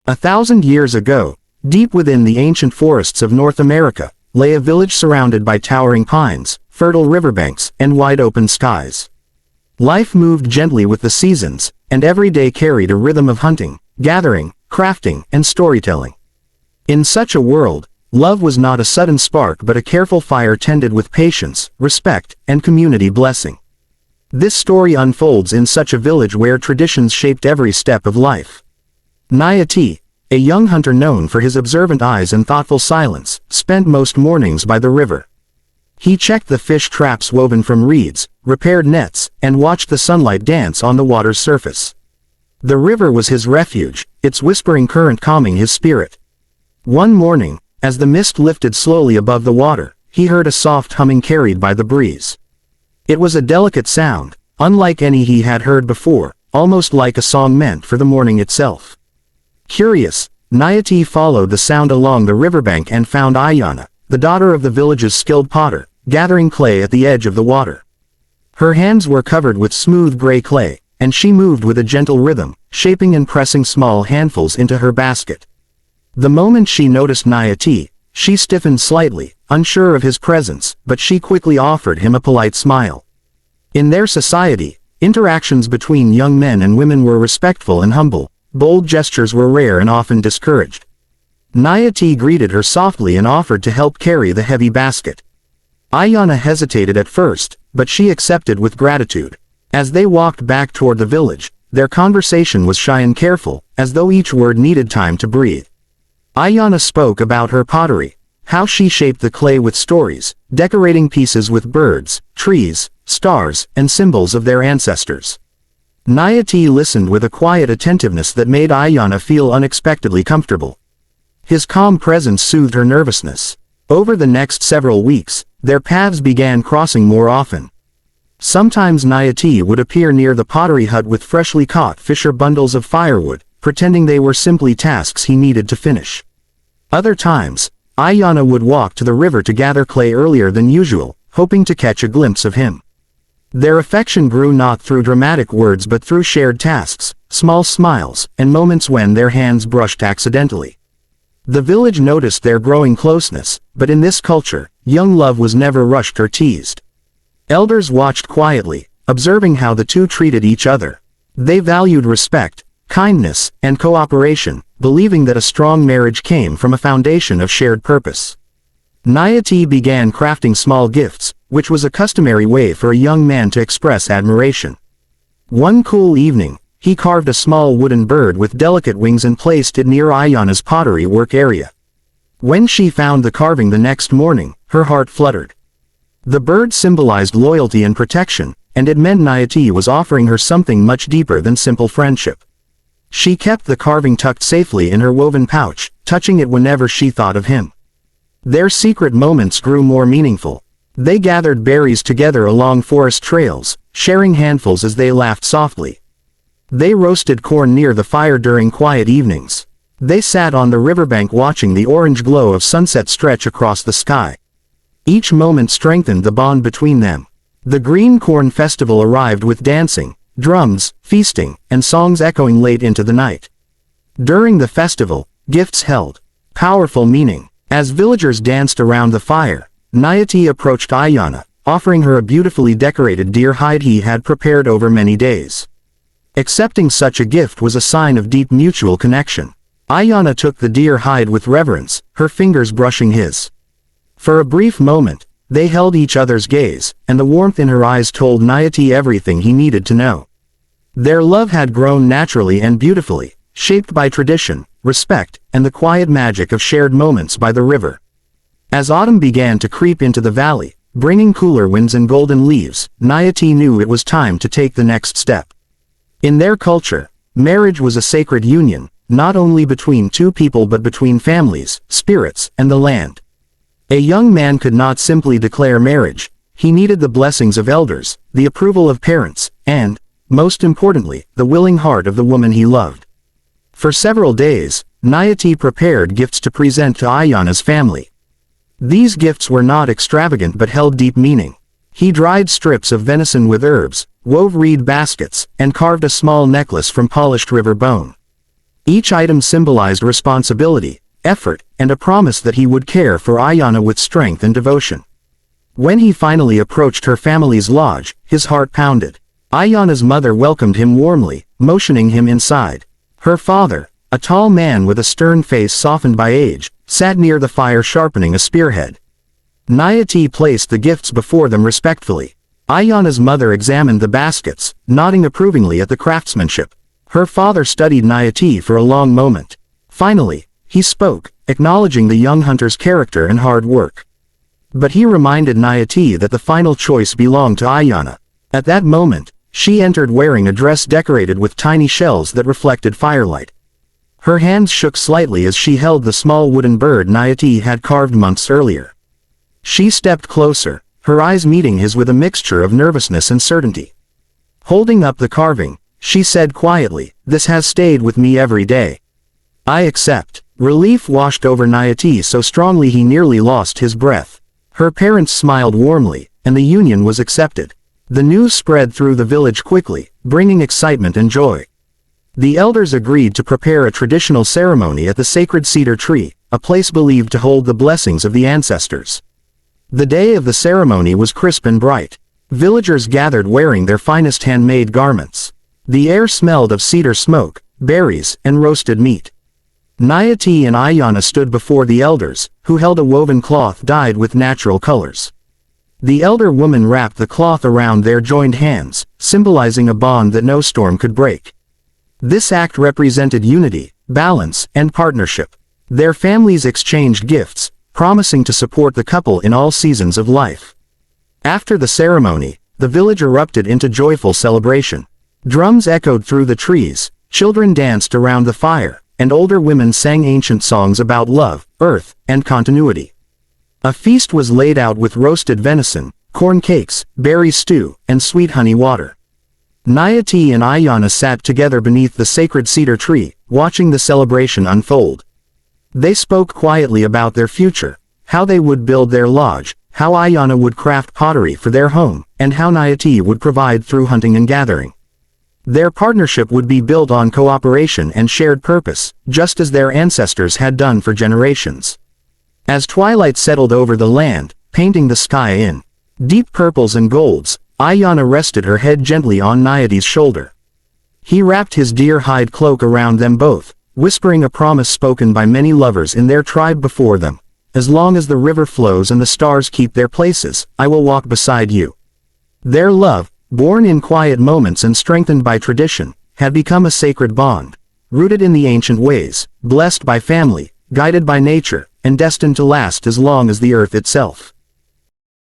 1,000 years ago, deep within the ancient forests of North America, lay a village surrounded by towering pines, fertile riverbanks, and wide-open skies. Life moved gently with the seasons, and every day carried a rhythm of hunting, gathering, crafting, and storytelling. In such a world, love was not a sudden spark but a careful fire tended with patience, respect, and community blessing. This story unfolds in such a village where traditions shaped every step of life. Nayati, a young hunter known for his observant eyes and thoughtful silence, spent most mornings by the river. He checked the fish traps woven from reeds, repaired nets, and watched the sunlight dance on the water's surface. The river was his refuge, its whispering current calming his spirit. One morning, as the mist lifted slowly above the water, he heard a soft humming carried by the breeze. It was a delicate sound, unlike any he had heard before, almost like a song meant for the morning itself. Curious, Nayati followed the sound along the riverbank and found Ayana, the daughter of the village's skilled potter, gathering clay at the edge of the water. Her hands were covered with smooth gray clay, and she moved with a gentle rhythm, shaping and pressing small handfuls into her basket. The moment she noticed Nayati, she stiffened slightly, unsure of his presence, but she quickly offered him a polite smile. In their society, interactions between young men and women were respectful and humble. Bold gestures were rare and often discouraged. Nayati greeted her softly and offered to help carry the heavy basket. Ayana hesitated at first, but she accepted with gratitude. As they walked back toward the village, their conversation was shy and careful, as though each word needed time to breathe. Ayana spoke about her pottery, how she shaped the clay with stories, decorating pieces with birds, trees, stars, and symbols of their ancestors. Nayati listened with a quiet attentiveness that made Ayana feel unexpectedly comfortable. His calm presence soothed her nervousness. Over the next several weeks, their paths began crossing more often. Sometimes Nayati would appear near the pottery hut with freshly caught fish or bundles of firewood, pretending they were simply tasks he needed to finish. Other times, Ayana would walk to the river to gather clay earlier than usual, hoping to catch a glimpse of him. Their affection grew not through dramatic words but through shared tasks, small smiles, and moments when their hands brushed accidentally. The village noticed their growing closeness, but in this culture, young love was never rushed or teased. Elders watched quietly, observing how the two treated each other. They valued respect, kindness, and cooperation, believing that a strong marriage came from a foundation of shared purpose. Nayati began crafting small gifts, which was a customary way for a young man to express admiration. One cool evening, he carved a small wooden bird with delicate wings and placed it near Ayana's pottery work area. When she found the carving the next morning, her heart fluttered. The bird symbolized loyalty and protection, and it meant Nayati was offering her something much deeper than simple friendship. She kept the carving tucked safely in her woven pouch, touching it whenever she thought of him. Their secret moments grew more meaningful. They gathered berries together along forest trails, sharing handfuls as they laughed softly. They roasted corn near the fire during quiet evenings. They sat on the riverbank watching the orange glow of sunset stretch across the sky. Each moment strengthened the bond between them. The Green Corn Festival arrived with dancing, drums, feasting, and songs echoing late into the night. During the festival, gifts held powerful meaning. As villagers danced around the fire, Nayati approached Ayana, offering her a beautifully decorated deer hide he had prepared over many days. Accepting such a gift was a sign of deep mutual connection. Ayana took the deer hide with reverence, her fingers brushing his. For a brief moment, they held each other's gaze, and the warmth in her eyes told Nayati everything he needed to know. Their love had grown naturally and beautifully, shaped by tradition, respect, and the quiet magic of shared moments by the river. As autumn began to creep into the valley, bringing cooler winds and golden leaves, Nayati knew it was time to take the next step. In their culture, marriage was a sacred union, not only between two people but between families, spirits, and the land. A young man could not simply declare marriage, he needed the blessings of elders, the approval of parents, and, most importantly, the willing heart of the woman he loved. For several days, Nayati prepared gifts to present to Ayana's family. These gifts were not extravagant but held deep meaning. He dried strips of venison with herbs, wove reed baskets, and carved a small necklace from polished river bone. Each item symbolized responsibility, effort, and a promise that he would care for Ayana with strength and devotion. When he finally approached her family's lodge, his heart pounded. Ayana's mother welcomed him warmly, motioning him inside. Her father, a tall man with a stern face softened by age, sat near the fire sharpening a spearhead. Nayati placed the gifts before them respectfully. Ayana's mother examined the baskets, nodding approvingly at the craftsmanship. Her father studied Nayati for a long moment. Finally, he spoke, acknowledging the young hunter's character and hard work. But he reminded Nayati that the final choice belonged to Ayana. At that moment, she entered wearing a dress decorated with tiny shells that reflected firelight. Her hands shook slightly as she held the small wooden bird Nayati had carved months earlier. She stepped closer, her eyes meeting his with a mixture of nervousness and certainty. Holding up the carving, she said quietly, "This has stayed with me every day." "I accept." Relief washed over Nayati so strongly he nearly lost his breath. Her parents smiled warmly, and the union was accepted. The news spread through the village quickly, bringing excitement and joy. The elders agreed to prepare a traditional ceremony at the sacred cedar tree, a place believed to hold the blessings of the ancestors. The day of the ceremony was crisp and bright. Villagers gathered wearing their finest handmade garments. The air smelled of cedar smoke, berries, and roasted meat. Nayati and Ayana stood before the elders, who held a woven cloth dyed with natural colors. The elder woman wrapped the cloth around their joined hands, symbolizing a bond that no storm could break. This act represented unity, balance, and partnership. Their families exchanged gifts, promising to support the couple in all seasons of life. After the ceremony, the village erupted into joyful celebration. Drums echoed through the trees, children danced around the fire, and older women sang ancient songs about love, earth, and continuity. A feast was laid out with roasted venison, corn cakes, berry stew, and sweet honey water. Nayati and Ayana sat together beneath the sacred cedar tree, watching the celebration unfold. They spoke quietly about their future, how they would build their lodge, how Ayana would craft pottery for their home, and how Nayati would provide through hunting and gathering. Their partnership would be built on cooperation and shared purpose, just as their ancestors had done for generations. As twilight settled over the land, painting the sky in deep purples and golds, Ayana rested her head gently on Nayati's shoulder. He wrapped his deer hide cloak around them both, whispering a promise spoken by many lovers in their tribe before them. "As long as the river flows and the stars keep their places, I will walk beside you." Their love, born in quiet moments and strengthened by tradition, had become a sacred bond, rooted in the ancient ways, blessed by family, guided by nature, and destined to last as long as the earth itself.